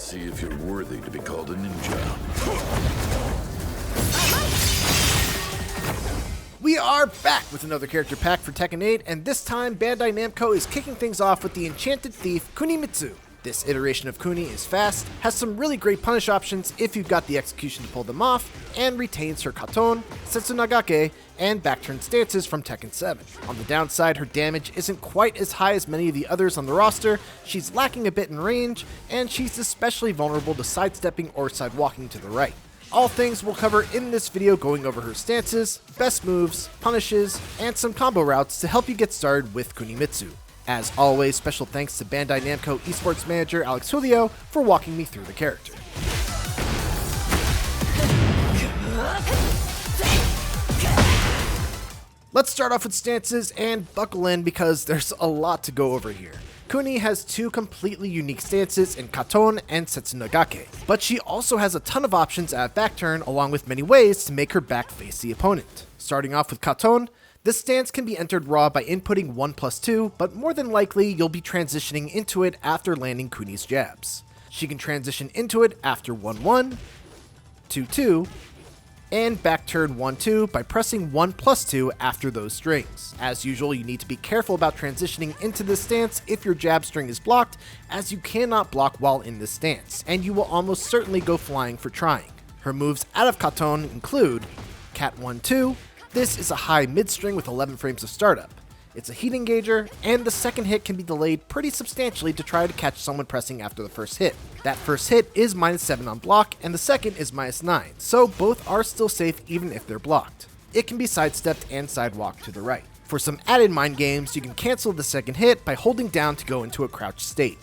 See if you're worthy to be called a ninja. We are back with another character pack for Tekken 8, and this time Bandai Namco is kicking things off with the Enchanted Thief, Kunimitsu. This iteration of Kuni is fast, has some really great punish options if you've got the execution to pull them off, and retains her Katon, Setsunagake, and back-turn stances from Tekken 7. On the downside, her damage isn't quite as high as many of the others on the roster, she's lacking a bit in range, and she's especially vulnerable to sidestepping or sidewalking to the right. All things we'll cover in this video, going over her stances, best moves, punishes, and some combo routes to help you get started with Kunimitsu. As always, special thanks to Bandai Namco esports manager Alex Julio for walking me through the character. Let's start off with stances and buckle in because there's a lot to go over here. Kuni has two completely unique stances in Katon and Setsunagake, but she also has a ton of options at back turn along with many ways to make her back face the opponent. Starting off with Katon, this stance can be entered raw by inputting 1+2, but more than likely you'll be transitioning into it after landing Kuni's jabs. She can transition into it after 1-1, 2-2, and back turn 1-2 by pressing 1+2 after those strings. As usual, you need to be careful about transitioning into this stance if your jab string is blocked, as you cannot block while in this stance, and you will almost certainly go flying for trying. Her moves out of Katon include Cat 1-2, this is a high mid-string with 11 frames of startup. It's a heat engager, and the second hit can be delayed pretty substantially to try to catch someone pressing after the first hit. That first hit is -7 on block, and the second is -9, so both are still safe even if they're blocked. It can be sidestepped and sidewalked to the right. For some added mind games, you can cancel the second hit by holding down to go into a crouched state.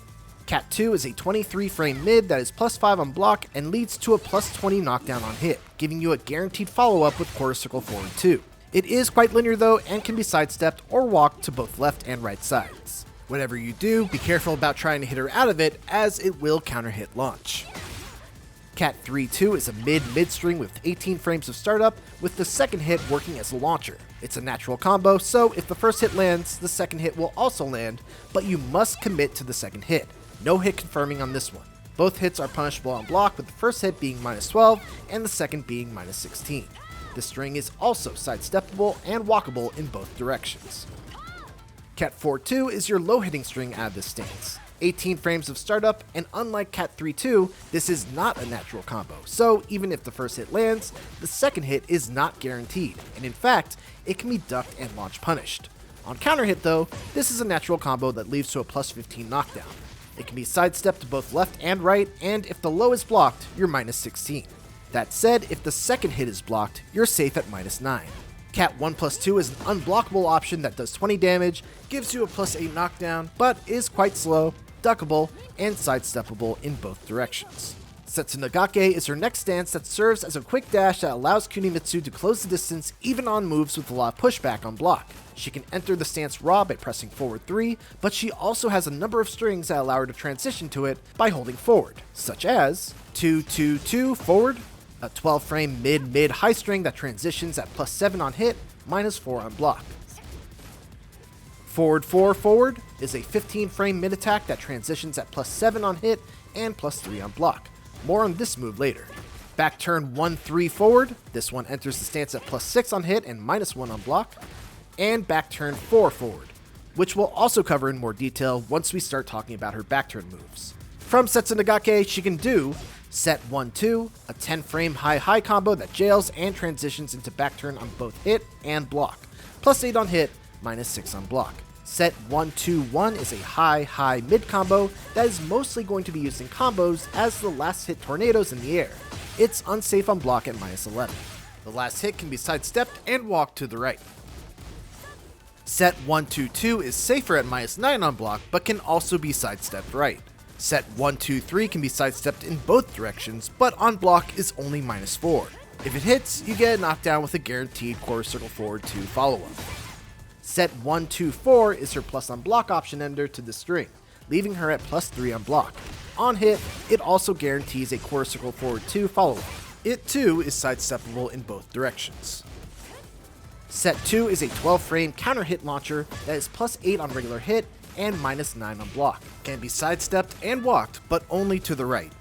Cat 2 is a 23 frame mid that is +5 on block and leads to a +20 knockdown on hit, giving you a guaranteed follow-up with quarter circle forward 2. It is quite linear though and can be sidestepped or walked to both left and right sides. Whatever you do, be careful about trying to hit her out of it as it will counter hit launch. Cat 3-2 is a mid-string with 18 frames of startup, with the second hit working as a launcher. It's a natural combo, so if the first hit lands, the second hit will also land, but you must commit to the second hit. No hit confirming on this one. Both hits are punishable on block, with the first hit being -12 and the second being -16. The string is also sidesteppable and walkable in both directions. Cat 4-2 is your low hitting string out of this stance. 18 frames of startup, and unlike Cat 3-2, this is not a natural combo, so even if the first hit lands, the second hit is not guaranteed, and in fact, it can be ducked and launch punished. On counter hit though, this is a natural combo that leads to a +15 knockdown. It can be sidestepped to both left and right, and if the low is blocked, you're -16. That said, if the second hit is blocked, you're safe at -9. Cat 1+2 is an unblockable option that does 20 damage, gives you a +8 knockdown, but is quite slow, duckable, and sidesteppable in both directions. Setsunagake is her next stance that serves as a quick dash that allows Kunimitsu to close the distance even on moves with a lot of pushback on block. She can enter the stance raw by pressing forward 3, but she also has a number of strings that allow her to transition to it by holding forward, such as 2-2-2 forward, a 12 frame mid high string that transitions at +7 on hit, -4 on block. Forward 4 forward is a 15 frame mid attack that transitions at +7 on hit and +3 on block. More on this move later. Back turn 1-3 forward, this one enters the stance at +6 on hit and -1 on block. And back turn 4 forward, which we'll also cover in more detail once we start talking about her back turn moves. From Setsunagake, she can do Set 1-2, a 10 frame high combo that jails and transitions into back turn on both hit and block, +8 on hit, -6 on block. Set 1-2-1 is a high mid combo that is mostly going to be used in combos as the last hit tornadoes in the air. It's unsafe on block at -11. The last hit can be sidestepped and walked to the right. Set 1-2-2 is safer at -9 on block, but can also be sidestepped right. Set 1-2-3 can be sidestepped in both directions, but on block is only -4. If it hits, you get a knockdown with a guaranteed quarter circle forward 2 follow-up. Set 1-2-4 is her plus on block option ender to the string, leaving her at +3 on block. On hit, it also guarantees a quarter circle forward 2 follow-up. It too is sidesteppable in both directions. Set 2 is a 12 frame counter hit launcher that is +8 on regular hit and -9 on block. Can be sidestepped and walked, but only to the right.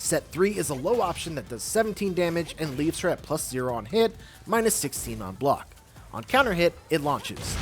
Set 3 is a low option that does 17 damage and leaves her at plus 0 on hit, minus 16 on block. On counter hit, it launches.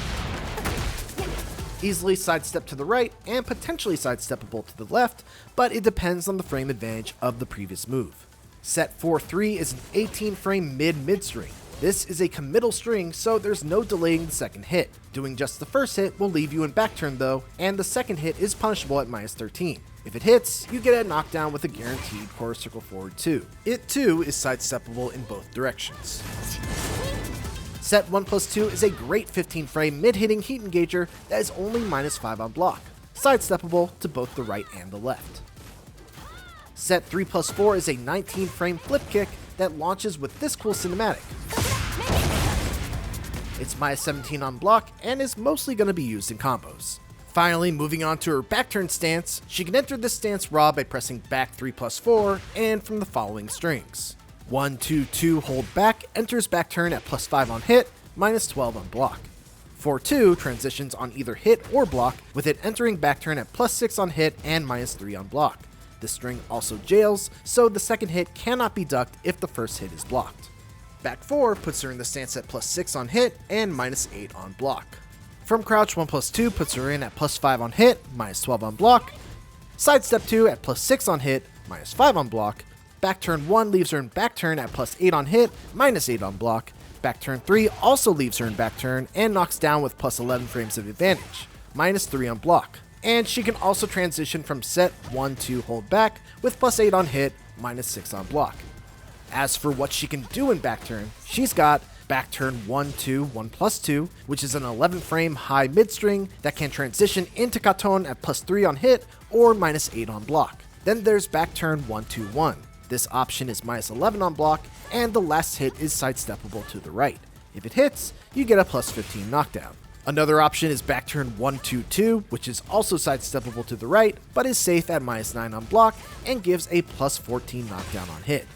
Easily sidestep to the right and potentially sidesteppable to the left, but it depends on the frame advantage of the previous move. Set 4-3 is an 18 frame mid string. This is a committal string, so there's no delaying the second hit. Doing just the first hit will leave you in back turn though, and the second hit is punishable at minus 13. If it hits, you get a knockdown with a guaranteed quarter circle forward 2. It too is sidesteppable in both directions. Set 1+2 is a great 15 frame mid-hitting heat engager that is only minus 5 on block, sidesteppable to both the right and the left. Set 3+4 is a 19 frame flip kick that launches with this cool cinematic. It's minus 17 on block and is mostly going to be used in combos. Finally, moving on to her back turn stance, she can enter this stance raw by pressing back 3+4 and from the following strings. 1, 2, 2, hold back, enters back turn at plus 5 on hit, minus 12 on block. 4-2 transitions on either hit or block, with it entering back turn at plus 6 on hit and minus 3 on block. This string also jails, so the second hit cannot be ducked if the first hit is blocked. Back 4 puts her in the stance at plus 6 on hit and minus 8 on block. From crouch 1+2 puts her in at plus 5 on hit, minus 12 on block. Sidestep 2 at plus 6 on hit, minus 5 on block. Back turn 1 leaves her in back turn at plus 8 on hit, minus 8 on block. Back turn 3 also leaves her in back turn and knocks down with plus 11 frames of advantage, minus 3 on block. And she can also transition from set 1-2 hold back with plus 8 on hit, minus 6 on block. As for what she can do in back turn, she's got back turn 1-2, 1+2, which is an 11 frame high mid string that can transition into Katon at plus 3 on hit or minus 8 on block. Then there's back turn 1-2-1. This option is minus 11 on block, and the last hit is sidesteppable to the right. If it hits, you get a plus 15 knockdown. Another option is back turn 1-2-2, which is also sidesteppable to the right, but is safe at minus 9 on block and gives a plus 14 knockdown on hit.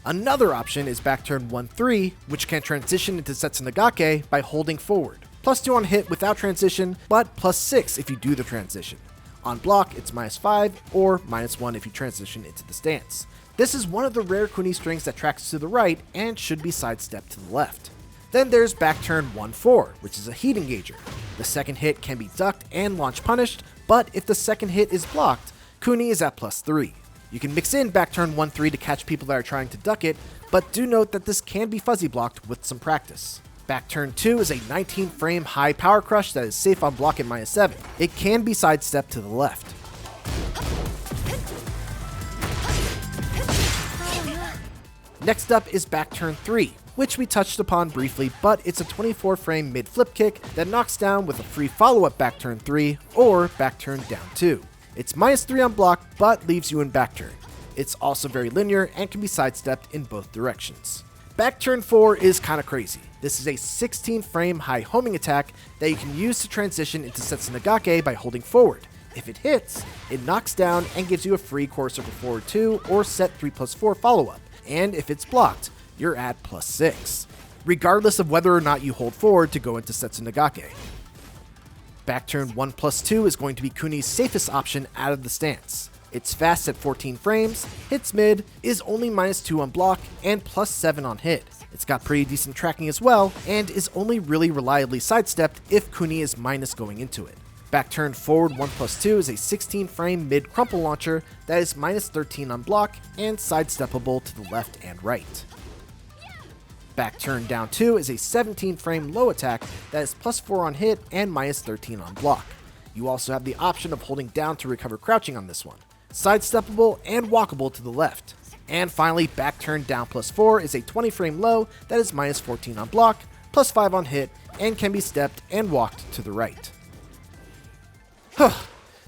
Another option is back turn 1-3, which can transition into Setsunagake by holding forward. Plus 2 on hit without transition, but plus 6 if you do the transition. On block, it's minus 5 or minus 1 if you transition into the stance. This is one of the rare Kuni strings that tracks to the right and should be sidestepped to the left. Then there's back turn 1-4, which is a heat engager. The second hit can be ducked and launch punished, but if the second hit is blocked, Kuni is at plus 3. You can mix in back turn 1-3 to catch people that are trying to duck it, but do note that this can be fuzzy blocked with some practice. Back turn 2 is a 19 frame high power crush that is safe on block at minus 7. It can be sidestepped to the left. Next up is back turn 3, which we touched upon briefly, but it's a 24 frame mid flip kick that knocks down with a free follow-up back turn 3 or back turn down 2. It's minus 3 on block, but leaves you in back turn. It's also very linear and can be sidestepped in both directions. Back turn 4 is kinda crazy. This is a 16 frame high homing attack that you can use to transition into Setsunagake by holding forward. If it hits, it knocks down and gives you a free quarter circle forward 2 or set 3+4 follow-up. And if it's blocked, you're at plus 6, regardless of whether or not you hold forward to go into Setsunagake. Back turn 1+2 is going to be Kuni's safest option out of the stance. It's fast at 14 frames, hits mid, is only minus 2 on block, and plus 7 on hit. It's got pretty decent tracking as well, and is only really reliably sidestepped if Kuni is minus going into it. Back turn forward 1+2 is a 16 frame mid crumple launcher that is minus 13 on block and sidesteppable to the left and right. Back turn down 2 is a 17 frame low attack that is plus 4 on hit and minus 13 on block. You also have the option of holding down to recover crouching on this one. Sidesteppable and walkable to the left. And finally, back turn down plus 4 is a 20 frame low that is minus 14 on block, plus 5 on hit, and can be stepped and walked to the right.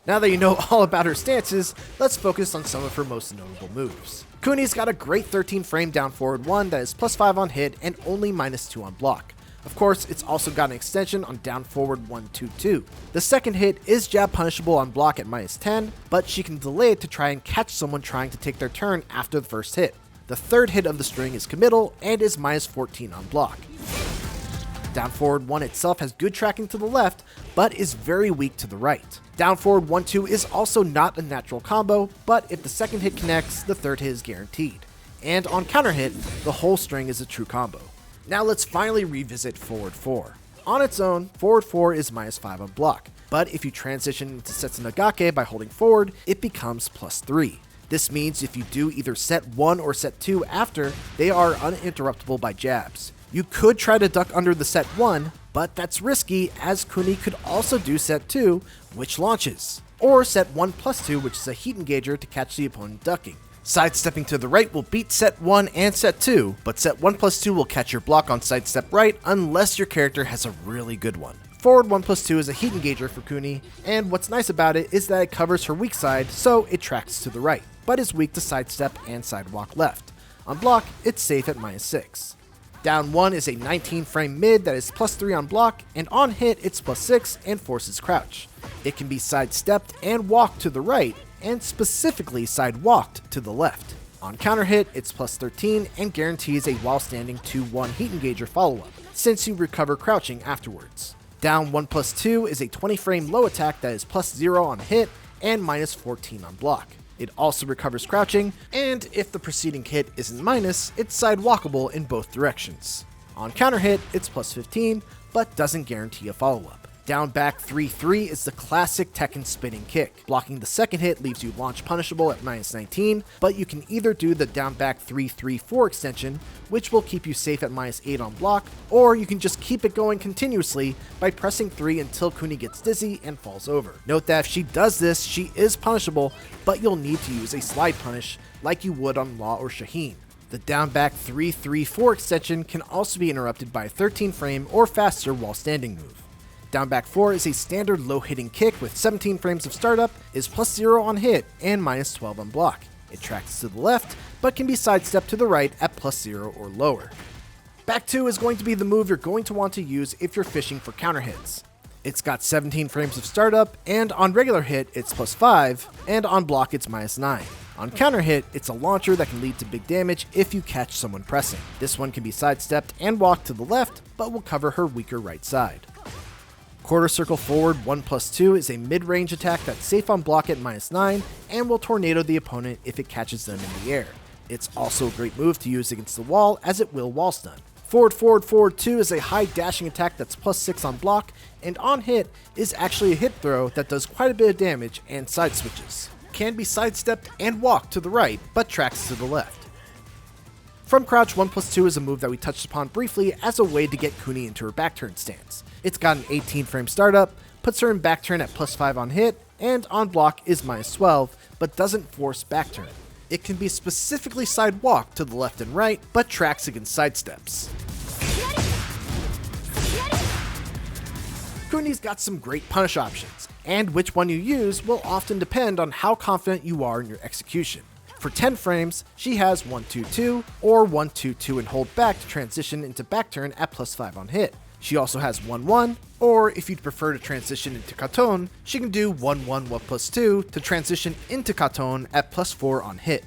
Now that you know all about her stances, let's focus on some of her most notable moves. Kuni's got a great 13 frame down forward 1 that is plus 5 on hit and only minus 2 on block. Of course, it's also got an extension on down forward 1-2-2. The second hit is jab punishable on block at minus 10, but she can delay it to try and catch someone trying to take their turn after the first hit. The third hit of the string is committal and is minus 14 on block. Down forward 1 itself has good tracking to the left, but is very weak to the right. Down forward 1-2 is also not a natural combo, but if the second hit connects, the third hit is guaranteed. And on counter hit, the whole string is a true combo. Now let's finally revisit forward 4. On its own, forward 4 is -5 on block, but if you transition into Setsunagake by holding forward, it becomes +3. This means if you do either set 1 or set 2 after, they are uninterruptible by jabs. You could try to duck under the set 1, but that's risky as Kuni could also do set 2, which launches, or set 1+2, which is a heat engager to catch the opponent ducking. Sidestepping to the right will beat set 1 and set 2, but set 1+2 will catch your block on sidestep right unless your character has a really good one. Forward 1+2 is a heat engager for Kuni, and what's nice about it is that it covers her weak side, so it tracks to the right, but is weak to sidestep and sidewalk left. On block, it's safe at -6. Down 1 is a 19 frame mid that is +3 on block, and on hit it's +6 and forces crouch. It can be sidestepped and walked to the right, and specifically sidewalked to the left. On counter hit, it's +13 and guarantees a while standing 2-1 heat engager follow-up, since you recover crouching afterwards. Down 1+2 is a 20 frame low attack that is +0 on hit and -14 on block. It also recovers crouching, and if the preceding hit isn't minus, it's sidewalkable in both directions. On counter hit, it's +15, but doesn't guarantee a follow-up. Down back 3-3 is the classic Tekken spinning kick. Blocking the second hit leaves you launch punishable at -19, but you can either do the down back 3-3-4 extension, which will keep you safe at -8 on block, or you can just keep it going continuously by pressing 3 until Kuni gets dizzy and falls over. Note that if she does this, she is punishable, but you'll need to use a slide punish like you would on Law or Shaheen. The down back 3-3-4 extension can also be interrupted by a 13 frame or faster while standing move. Down back 4 is a standard low hitting kick with 17 frames of startup, is +0 on hit and -12 on block. It tracks to the left, but can be sidestepped to the right at +0 or lower. Back 2 is going to be the move you're going to want to use if you're fishing for counter hits. It's got 17 frames of startup, and on regular hit it's +5, and on block it's -9. On counter hit, it's a launcher that can lead to big damage if you catch someone pressing. This one can be sidestepped and walked to the left, but will cover her weaker right side. Quarter circle forward 1+2 is a mid-range attack that's safe on block at -9 and will tornado the opponent if it catches them in the air. It's also a great move to use against the wall as it will wall stun. Forward 2 is a high dashing attack that's +6 on block, and on hit is actually a hit throw that does quite a bit of damage and side switches. Can be sidestepped and walked to the right, but tracks to the left. From crouch, 1+2 is a move that we touched upon briefly as a way to get Kuni into her back turn stance. It's got an 18 frame startup, puts her in back turn at +5 on hit, and on block is -12, but doesn't force back turn. It can be specifically side walked to the left and right, but tracks against sidesteps. Kuni's got some great punish options, and which one you use will often depend on how confident you are in your execution. For 10 frames, she has 1-2-2 or 1-2-2 and hold back to transition into back turn at +5 on hit. She also has 1-1, or if you'd prefer to transition into Katon, she can do 1-1-1+2 to transition into Katon at +4 on hit.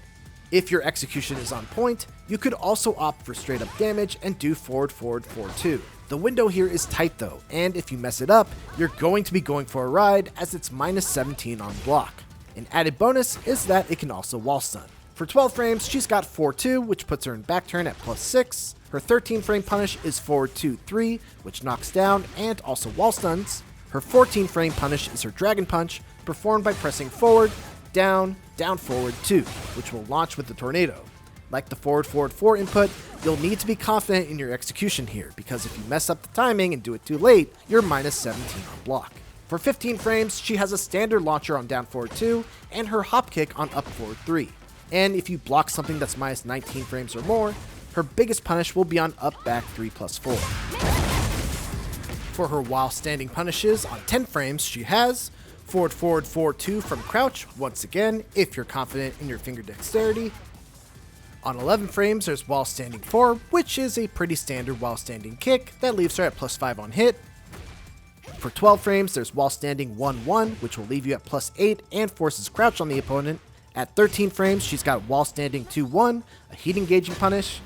If your execution is on point, you could also opt for straight up damage and do forward 4-2. The window here is tight though, and if you mess it up, you're going to be going for a ride as it's -17 on block. An added bonus is that it can also wall stun. For 12 frames, she's got 4-2, which puts her in back turn at +6. Her 13 frame punish is forward 2-3, which knocks down and also wall stuns. Her 14 frame punish is her dragon punch, performed by pressing forward, down, down forward 2, which will launch with the tornado. Like the forward 4 input, you'll need to be confident in your execution here, because if you mess up the timing and do it too late, you're -17 on block. For 15 frames, she has a standard launcher on down forward 2 and her hop kick on up forward 3. And if you block something that's -19 frames or more, her biggest punish will be on up back 3+4. For her while standing punishes on 10 frames, she has forward 4-2 from crouch, once again, if you're confident in your finger dexterity. On 11 frames, there's while standing 4, which is a pretty standard while standing kick that leaves her at +5 on hit. For 12 frames, there's while standing 1-1, which will leave you at +8 and forces crouch on the opponent. At 13 frames, she's got while standing 2-1, a heat engaging punish.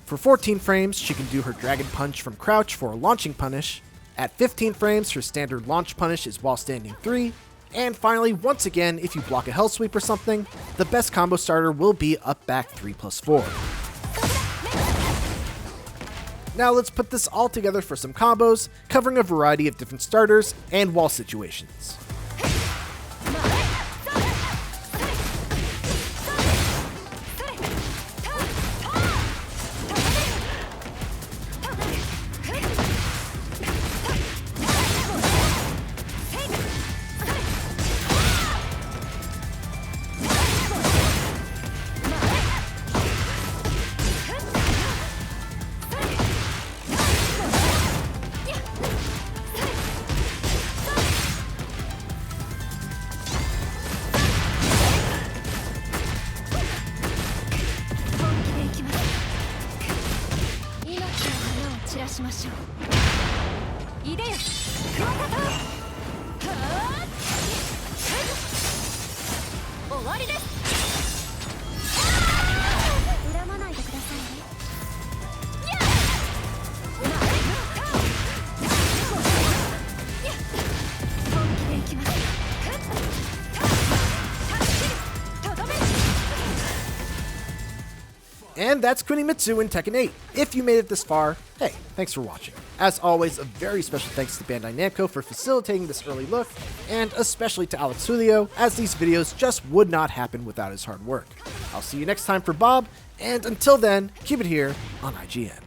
For 14 frames, she can do her Dragon Punch from crouch for a launching punish. At 15 frames, her standard launch punish is while standing 3. And finally, once again, if you block a Hell Sweep or something, the best combo starter will be up back 3+4. Now let's put this all together for some combos, covering a variety of different starters and wall situations. And that's Kunimitsu in Tekken 8. If you made it this far, hey, thanks for watching. As always, a very special thanks to Bandai Namco for facilitating this early look, and especially to Alex Julio, as these videos just would not happen without his hard work. I'll see you next time for Bob, and until then, keep it here on IGN.